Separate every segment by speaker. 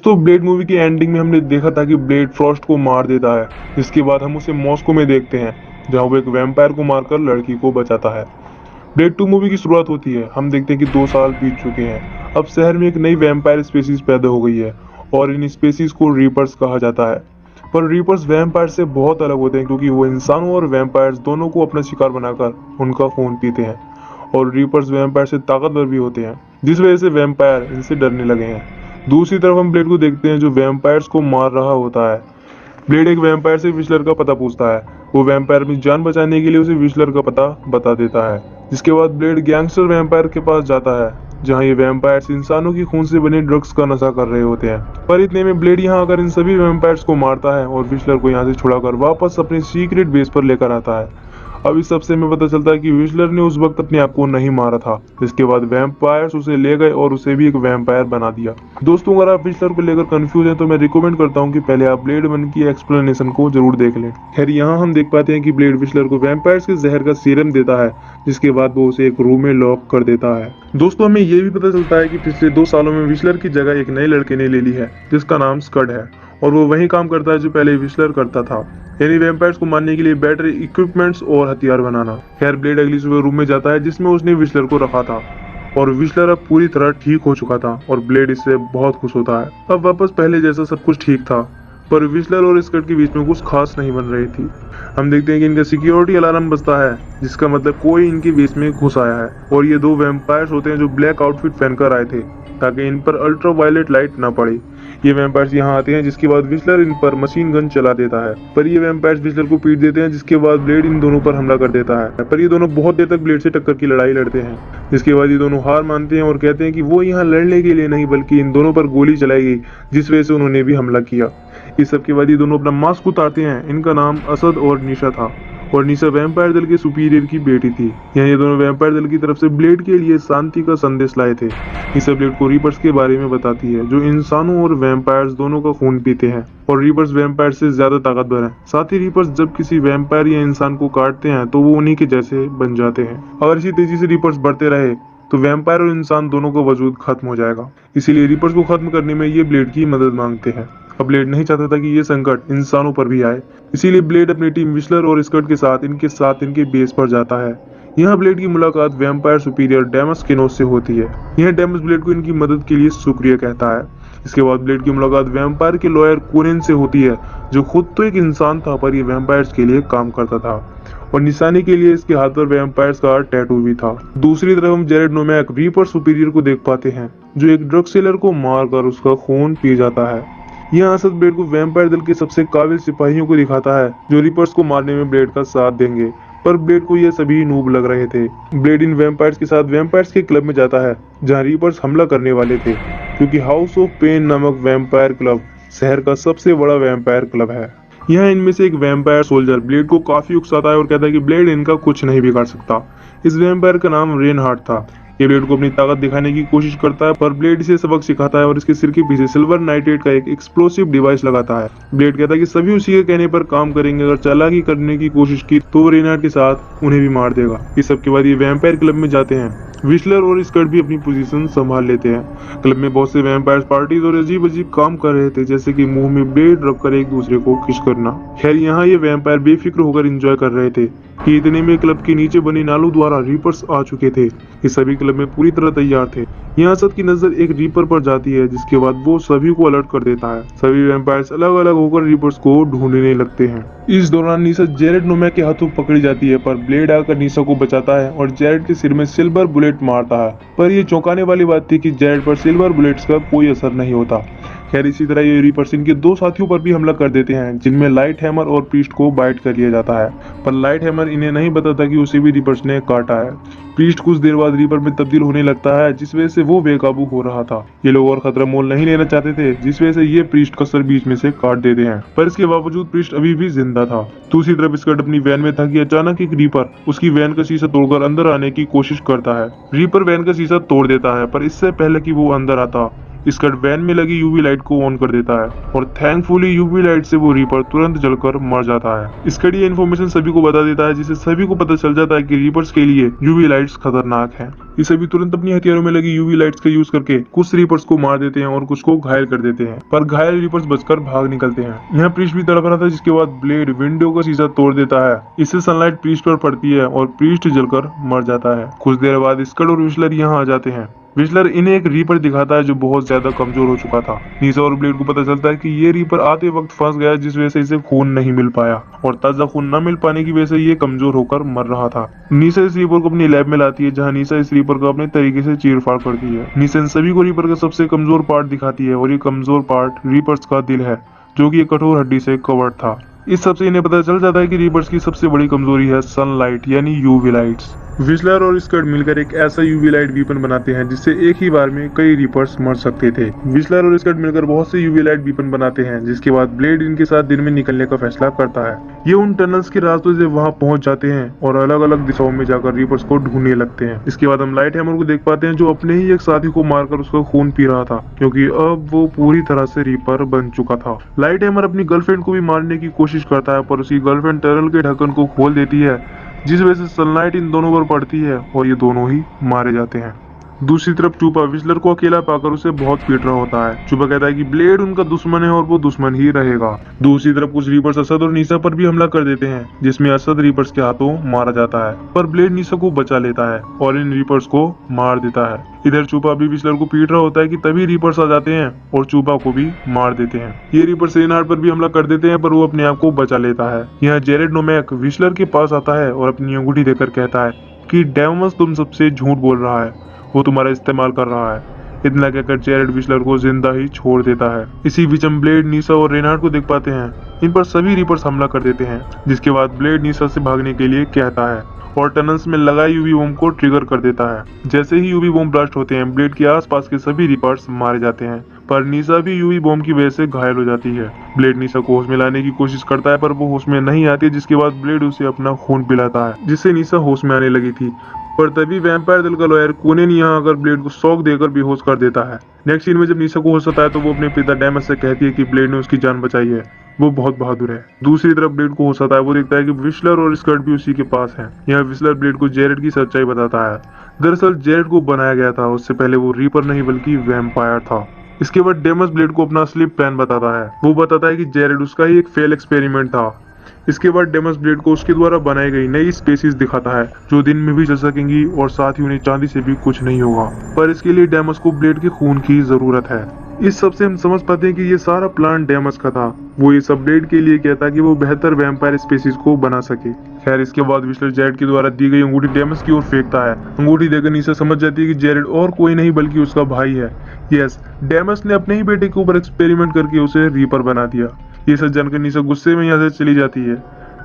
Speaker 1: दोस्तों blade movie की ending में हमने देखा था कि ब्लेड फ्रॉस्ट को मार देता है, जिसके बाद हम उसे मॉस्को में देखते हैं जहां वो एक वैम्पायर को मारकर लड़की को बचाता है। ब्लेड 2 मूवी की शुरुआत होती है। हम देखते हैं कि 2 साल बीत चुके हैं। अब शहर में एक नई वैम्पायर स्पीसीज पैदा हो गई है और इन स्पीसीज को रीपर्स कहा जाता है। पर रीपर्स वैम्पायर से बहुत अलग होते हैं क्योंकि वो इंसानों और वैम्पायर्स दोनों को अपना शिकार बनाकर उनका खून पीते हैं और रीपर्स वैम्पायर से ताकतवर भी होते हैं, जिस वजह से वैम्पायर इनसे डरने लगे हैं। दूसरी तरफ हम ब्लेड को देखते हैं जो वैम्पायर्स को मार रहा होता है। ब्लेड एक वैम्पायर से विशलर का पता पूछता है। वो वैम्पायर अपनी जान बचाने के लिए उसे विशलर का पता बता देता है, जिसके बाद ब्लेड गैंगस्टर वैम्पायर के पास जाता है जहां ये वैम्पायर्स इंसानों की खून से बने ड्रग्स का नशा कर रहे होते हैं। पर इतने में ब्लेड यहाँ आकर इन सभी वैम्पायर्स को मारता है और विशलर को यहाँ से छुड़ाकर वापस अपने सीक्रेट बेस पर लेकर आता है। अब इस सबसे में पता चलता है कि विशलर ने उस वक्त अपने आप को नहीं मारा था, जिसके बाद वैम्पायर्स उसे ले गए और उसे भी एक वैम्पायर बना दिया। दोस्तों अगर आप विशलर को लेकर कंफ्यूज हैं तो मैं रिकमेंड करता हूं कि पहले आप ब्लेड 1 की एक्सप्लेनेशन को जरूर देख लें। खैर यहाँ हम देख पाते हैं कि ब्लेड विशलर को वैम्पायर्स के जहर का सीरम देता है, जिसके बाद वो उसे एक रूम में लॉक कर देता है। दोस्तों हमें ये भी पता चलता है कि पिछले 2 सालों में विशलर की जगह एक नए लड़के ने ले ली है जिसका नाम स्कड है और वो वही काम करता है जो पहले विशलर करता था, यानी वैम्पायर्स को मारने के लिए बेटर इक्विपमेंट्स और हथियार बनाना। खैर ब्लेड अगली सुबह रूम में जाता है जिसमें उसने विशलर को रखा था और विशलर अब पूरी तरह ठीक हो चुका था और ब्लेड इससे बहुत खुश होता है। अब वापस पहले जैसा सब कुछ ठीक था, पर विशलर और स्कट के बीच में कुछ खास नहीं बन रही थी। हम देखते हैं कि इनका सिक्योरिटी अलार्म बजता है, जिसका मतलब कोई इनके बीच में घुस आया है और ये 2 वैम्पायर्स होते हैं जो ब्लैक आउटफिट पहनकर आए थे ताकि इन पर अल्ट्रा वायलेट लाइट ना पड़े। ये वैम्पायर्स यहाँ आते हैं जिसके बाद विशलर इन पर मशीन गन चला देता है, पर ये वैम्पायर्स विशलर को पीट देते हैं, जिसके बाद ब्लेड इन दोनों पर हमला कर देता है। पर ये दोनों बहुत देर तक ब्लेड से टक्कर की लड़ाई लड़ते हैं, जिसके बाद ये दोनों हार मानते हैं और कहते हैं कि वो यहाँ लड़ने के लिए नहीं बल्कि इन दोनों पर गोली चलाई गई, जिस वजह से उन्होंने भी हमला किया। इस सब के बाद ये दोनों अपना मास्क उतारते हैं। इनका नाम असद और निशा था और निशा वैम्पायर दल के सुपीरियर की बेटी थी। यहाँ ये दोनों वैम्पायर दल की तरफ से ब्लेड के लिए शांति का संदेश लाए थे। निशा ब्लेड को रीपर्स के बारे में बताती है जो इंसानों और वैम्पायर्स दोनों का खून पीते हैं और रीपर्स वैम्पायर से ज्यादा ताकतवर हैं। साथ ही रीपर्स जब किसी वैम्पायर या इंसान को काटते हैं तो वो उन्हीं के जैसे बन जाते हैं। अगर इसी तेजी से रीपर्स बढ़ते रहे तो वैम्पायर और इंसान दोनों का वजूद खत्म हो जाएगा। इसीलिए रीपर्स को खत्म करने में ये ब्लेड की मदद मांगते हैं। अब ब्लेड नहीं चाहता था कि ये संकट इंसानों पर भी आए, इसीलिए ब्लेड अपनी टीम विशलर और स्कट के साथ इनके बेस पर जाता है। यहाँ ब्लेड की मुलाकात वैम्पायर सुपीरियर डेमस किनोस से होती है। यह डेमस ब्लेड को इनकी मदद के लिए शुक्रिया कहता है। इसके बाद ब्लेड की मुलाकात वैम्पायर के लॉयर कोनेन से होती है, जो खुद तो एक इंसान था पर ये वैम्पायर्स के लिए काम करता था और निशानी के लिए इसके हाथ पर वैम्पायर्स का टैटू भी था। दूसरी तरफ हम जेरेड नोमैक रीपर सुपीरियर को देख पाते हैं जो एक ड्रग सेलर को मारकर उसका खून पी जाता है। यहाँ असद ब्लेड को वैम्पायर दल के सबसे काबिल सिपाहियों को दिखाता है जो रीपर्स को मारने में ब्लेड का साथ देंगे, पर ब्लेड को ये सभी नूब लग रहे थे। ब्लेड इन वैम्पायर्स के साथ वैम्पायर्स के क्लब में जाता है जहाँ रीपर्स हमला करने वाले थे, क्योंकि हाउस ऑफ पेन नामक वैम्पायर क्लब शहर का सबसे बड़ा वैम्पायर क्लब है। यहाँ इनमें से एक वैम्पायर सोल्जर ब्लेड को काफी उकसाता है और कहता है कि ब्लेड इनका कुछ नहीं बिगाड़ सकता। इस वैम्पायर का नाम रेनहार्ट था। ये ब्लेड को अपनी ताकत दिखाने की कोशिश करता है, पर ब्लेड इसे सबक सिखाता है और इसके सिर के पीछे सिल्वर नाइट्रेट का एक एक्सप्लोसिव डिवाइस लगाता है। ब्लेड कहता है कि सभी उसी के कहने पर काम करेंगे, अगर चालाकी करने की कोशिश की तो वो रेनहार्ट के साथ उन्हें भी मार देगा। इस सब के बाद ये वैम्पायर क्लब में जाते हैं। विशलर और स्कट भी अपनी पोजीशन संभाल लेते हैं। क्लब में बहुत से वैम्पायर पार्टीज और अजीब अजीब काम कर रहे थे, जैसे कि मुंह में ब्लेड रखकर एक दूसरे को किस करना। खैर यहाँ ये वैम्पायर बेफिक्र होकर एंजॉय कर रहे थे कि इतने में क्लब के नीचे बने नालों द्वारा रीपर्स आ चुके थे। ये सभी क्लब में पूरी तरह तैयार थे। यहाँ असद की नजर एक रीपर पर जाती है, जिसके बाद वो सभी को अलर्ट कर देता है। सभी वैम्पायर्स अलग अलग होकर रीपर्स को ढूंढने लगते हैं। इस दौरान निशा जेरेड नोमैक के हाथों पकड़ी जाती है, पर ब्लेड आकर निशा को बचाता है और जेरेड के सिर में सिल्वर बुलेट मारता है। पर ये चौंकाने वाली बात थी कि जेरेड पर सिल्वर बुलेट्स का कोई असर नहीं होता। खैर इसी तरह ये रीपर्स इनके 2 साथियों पर भी हमला कर देते हैं, जिनमें लाइट हैमर और प्रीस्ट को बाइट कर लिया जाता है, पर लाइट हैमर इन्हें नहीं बताता कि उसे भी रीपर्स ने काटा है। प्रीस्ट कुछ देर बाद रीपर में तब्दील होने लगता है, जिस वजह से वो बेकाबू हो रहा था। ये लोग और खतरा मोल नहीं लेना चाहते थे, जिस वजह से ये प्रीस्ट का सर बीच में से काट देते हैं, पर इसके बावजूद प्रीस्ट अभी भी जिंदा था। दूसरी तरफ स्कट अपनी वैन में था कि अचानक एक रीपर उसकी वैन का शीशा तोड़कर अंदर आने की कोशिश करता है। रीपर वैन का शीशा तोड़ देता है, पर इससे पहले कि वो अंदर आता स्कट वैन में लगी यूवी लाइट को ऑन कर देता है और थैंकफुली यूवी लाइट से वो रीपर तुरंत जलकर मर जाता है। स्कट ये इन्फॉर्मेशन सभी को बता देता है, जिससे सभी को पता चल जाता है कि रीपर्स के लिए यूवी लाइट्स खतरनाक हैं। ये सभी तुरंत अपनी हथियारों में लगी यूवी लाइट्स का यूज करके कुछ रीपर्स को मार देते हैं और कुछ को घायल कर देते हैं, पर घायल रीपर्स बचकर भाग निकलते हैं। यहाँ प्रीस्ट भी तड़प रहा था, जिसके बाद ब्लेड विंडो का शीशा तोड़ देता है। इससे सनलाइट प्रीस्ट पर पड़ती है और प्रीस्ट जलकर मर जाता है। कुछ देर बाद स्कट और विस्लर यहाँ आ जाते हैं। विस्लर इन्हें एक रीपर दिखाता है जो बहुत ज्यादा कमजोर हो चुका था। नीसा और ब्लेड को पता चलता है कि ये रीपर आते वक्त फंस गया, जिस वजह से इसे खून नहीं मिल पाया और ताजा खून न मिल पाने की वजह से ये कमजोर होकर मर रहा था। नीसा इस रीपर को अपनी लैब में लाती है, जहाँ नीसा इस रीपर को अपने तरीके से चीरफाड़ करती है। नीसा इन सभी को रीपर का सबसे कमजोर पार्ट दिखाती है और ये कमजोर पार्ट रीपर्स का दिल है, जो कि एक कठोर हड्डी से कवर्ड था। इस सबसे इन्हें पता चल जाता है कि रीपर्स की सबसे बड़ी कमजोरी है सनलाइट यानी यूवी लाइट्स। विस्लर और स्कट मिलकर एक ऐसा यूवी लाइट वीपन बनाते हैं जिससे एक ही बार में कई रीपर्स मर सकते थे। विस्लर और स्कट मिलकर बहुत से यूवी लाइट वीपन बनाते हैं, जिसके बाद ब्लेड इनके साथ दिन में निकलने का फैसला करता है। ये उन टनल्स के रास्तों से वहां पहुंच जाते हैं और अलग अलग दिशाओं में जाकर रीपर्स को ढूंढने लगते हैं। इसके बाद हम लाइट हैमर को देख पाते हैं, जो अपने ही एक साथी को मारकर उसका खून पी रहा था, क्योंकि अब वो पूरी तरह से रीपर बन चुका था। लाइट हैमर अपनी गर्लफ्रेंड को भी मारने की कोशिश करता है, पर उसकी गर्लफ्रेंड टनल के ढक्कन को खोल देती है, जिस वजह से सनलाइट इन दोनों पर पड़ती है और ये दोनों ही मारे जाते हैं। दूसरी तरफ चूपा विस्लर को अकेला पाकर उसे बहुत पीट रहा होता है। चूपा कहता है कि ब्लेड उनका दुश्मन है और वो दुश्मन ही रहेगा। दूसरी तरफ कुछ रीपर्स असद और नीसा पर भी हमला कर देते हैं, जिसमें असद रीपर्स के हाथों मारा जाता है, पर ब्लेड नीसा को बचा लेता है और इन रीपर्स को मार देता है। इधर चूपा भी विस्लर को पीट रहा होता है कि तभी रीपर्स आ जाते हैं और चूपा को भी मार देते हैं। ये रीपर्स रेनहार्ड पर भी हमला कर देते हैं, पर वो अपने आप को बचा लेता है। यहाँ जेरेड नोमैक विस्लर के पास आता है और अपनी अंगूठी देकर कहता है कि डेमस तुम सबसे झूठ बोल रहा है, वो तुम्हारा इस्तेमाल कर रहा है। इतना कहकर जेरेड विस्लर को जिंदा ही छोड़ देता है। इसी बीच हम ब्लेड नीसा और रेनहार्ड को देख पाते हैं। इन पर सभी रीपर्स हमला कर देते हैं, जिसके बाद ब्लेड नीसा से भागने के लिए कहता है और टनल्स में लगा यूवी बम को ट्रिगर कर देता है। जैसे ही यूवी बम ब्लास्ट होते हैं, ब्लेड के आसपास के सभी रीपर्स मारे जाते हैं, पर नीसा भी यूवी बम की वजह से घायल हो जाती है। ब्लेड नीसा को होश में लाने की कोशिश करता है, पर वो होश में नहीं आती, जिसके बाद ब्लेड उसे अपना खून पिलाता है, जिससे नीसा होश में आने लगी थी। पर तभी वैम्पायर दल का लॉयर कोनेन यहाँ आकर ब्लेड को शॉक देकर बेहोश कर देता है। नेक्स्ट सीन में जब नीसा को होश आता है तो वो अपने पिता डेमस से कहती है कि ब्लेड ने उसकी जान बचाई है, वो बहुत बहादुर है। दूसरी तरफ ब्लेड को होश आता है, वो देखता है कि विस्लर और स्कट भी उसी के पास हैं। यहाँ विस्लर ब्लेड को जेरेड की सच्चाई बताता है। दरअसल जेरेड को बनाया गया था, उससे पहले वो रीपर नहीं बल्कि वैम्पायर था। इसके बाद डेमस ब्लेड को अपना असली प्लान बताता है। वो बताता है कि जेरेड उसका ही एक फेल एक्सपेरिमेंट था। इसके बाद डेमस ब्लेड को उसके द्वारा बनाई गई नई स्पेसीज दिखाता है, जो दिन में भी चल सकेंगी और साथ ही उन्हें चांदी से भी कुछ नहीं होगा, पर इसके लिए डेमस को ब्लेड के खून की जरूरत है। इस सब से हम समझ पाते हैं कि ये सारा प्लान डेमस का था। वो ये सब ब्लेड के लिए कहता कि वो बेहतर वैम्पायर स्पेसीज को बना सके। खैर, इसके बाद विस्लर जेरेड के द्वारा दी गई अंगूठी डेमस की ओर फेंकता है। अंगूठी देकर नीसा समझ जाती है कि जेरेड और कोई नहीं बल्कि उसका भाई है। यस, डेमस ने अपने ही बेटे के ऊपर एक्सपेरिमेंट करके उसे रीपर बना दिया। ये सब जानकर नीसा गुस्से में यहाँ से चली जाती है।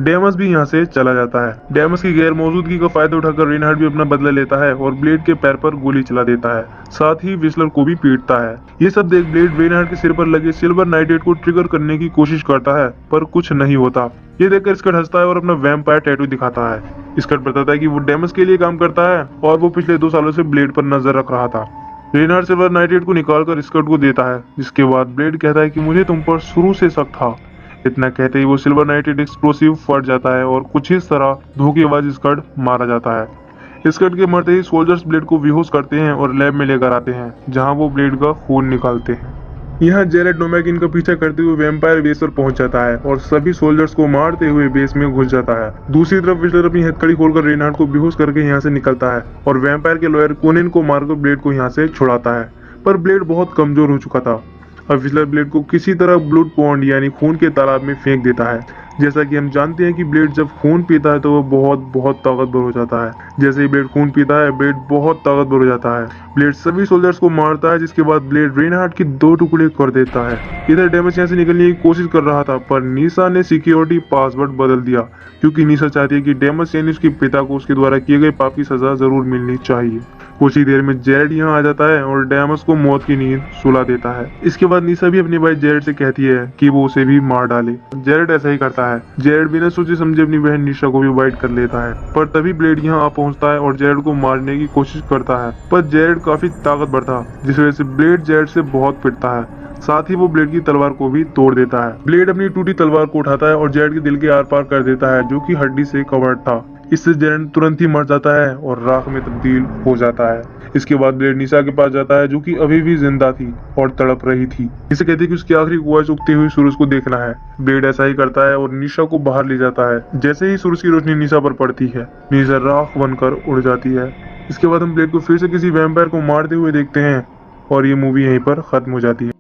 Speaker 1: डेमस भी यहाँ से चला जाता है। डेमस की गैर मौजूदगी का फायदा उठाकर रेनहार्ड भी अपना बदला लेता है और ब्लेड के पैर पर गोली चला देता है, साथ ही विस्लर को भी पीटता है। ये सब देख ब्लेड रेनहार्ड के सिर पर लगे सिल्वर नाइट्रेट को ट्रिगर करने की कोशिश करता है, पर कुछ नहीं होता। ये देखकर स्कट हंसता है और अपना वैम्पायर टैटू दिखाता है। स्कट बताता है कि वो डेमस के लिए काम करता है और वो पिछले 2 सालों से ब्लेड पर नजर रख रहा था। रेनहार्ड सिल्वर नाइट्रेट को निकालकर स्कट को देता है, जिसके बाद ब्लेड कहता है कि मुझे तुम पर शुरू से शक था। इतना कहते ही वो सिल्वर नाइट्रेट एक्सप्लोसिव फट जाता है और कुछ इस तरह धोखेबाज स्कट मारा जाता है। स्कट के मरते ही सोल्जर्स ब्लेड को बेहोश करते हैं और लैब में लेकर आते हैं, जहां वो ब्लेड का खून निकालते हैं। यहाँ जेरेड नोमैक इनका पीछा करते हुए वैम्पायर बेस पर पहुंच जाता है और सभी सोल्जर्स को मारते हुए बेस में घुस जाता है। दूसरी तरफ विस्लर अपनी हथकड़ी खोलकर रेनहार्ड को बेहोश करके यहाँ से निकलता है और वैम्पायर के लॉयर कोनेन को मारकर ब्लेड को यहाँ से छुड़ाता है, पर ब्लेड बहुत कमजोर हो चुका था। अब विस्लर ब्लेड को किसी तरह ब्लड पॉन्ड यानी खून के तालाब में फेंक देता है। जैसा कि हम जानते हैं कि ब्लेड जब खून पीता है तो वो बहुत ताकतवर हो जाता है। जैसे ही ब्लेड खून पीता है, ब्लेड बहुत ताकतवर हो जाता है। ब्लेड सभी सोल्जर्स को मारता है, जिसके बाद ब्लेड रेनहार्ड के 2 टुकड़े कर देता है। इधर डेमस यहाँ से निकलने की कोशिश कर रहा था, पर नीसा ने सिक्योरिटी पासवर्ड बदल दिया, क्योंकि नीसा चाहती है कि डेमस यानी उसके पिता को उसके द्वारा किए गए पाप की सजा जरूर मिलनी चाहिए। कुछ ही देर में जेरेड यहाँ आ जाता है और डेमस को मौत की नींद सुला देता है। इसके बाद निशा भी अपने भाई जेरेड से कहती है कि वो उसे भी मार डाले। जेरेड ऐसा ही करता है। जेरेड बिना सोचे समझे अपनी बहन निशा को भी बाइट कर लेता है, पर तभी ब्लेड यहाँ आ पहुंचता है और जेरेड को मारने की कोशिश करता है, पर जेरेड काफी ताकतवर था, जिस वजह से ब्लेड जेरेड से बहुत पिटता है। साथ ही वो ब्लेड की तलवार को भी तोड़ देता है। ब्लेड अपनी टूटी तलवार को उठाता है और जेरेड के दिल के आर पार कर देता है, जो कि हड्डी से कवर्ड था। इससे जेरेड तुरंत ही मर जाता है और राख में तब्दील हो जाता है। इसके बाद ब्लेड निशा के पास जाता है, जो कि अभी भी जिंदा थी और तड़प रही थी। इसे कहती है कि उसकी आखिरी ख्वाहिश उगते हुए सूरज को देखना है। ब्लेड ऐसा ही करता है और निशा को बाहर ले जाता है। जैसे ही सूरज की रोशनी निशा पर पड़ती है, निशा राख बनकर उड़ जाती है। इसके बाद हम ब्लेड को फिर से किसी वैम्पायर को मारते हुए देखते हैं और ये मूवी यहीं पर खत्म हो जाती है।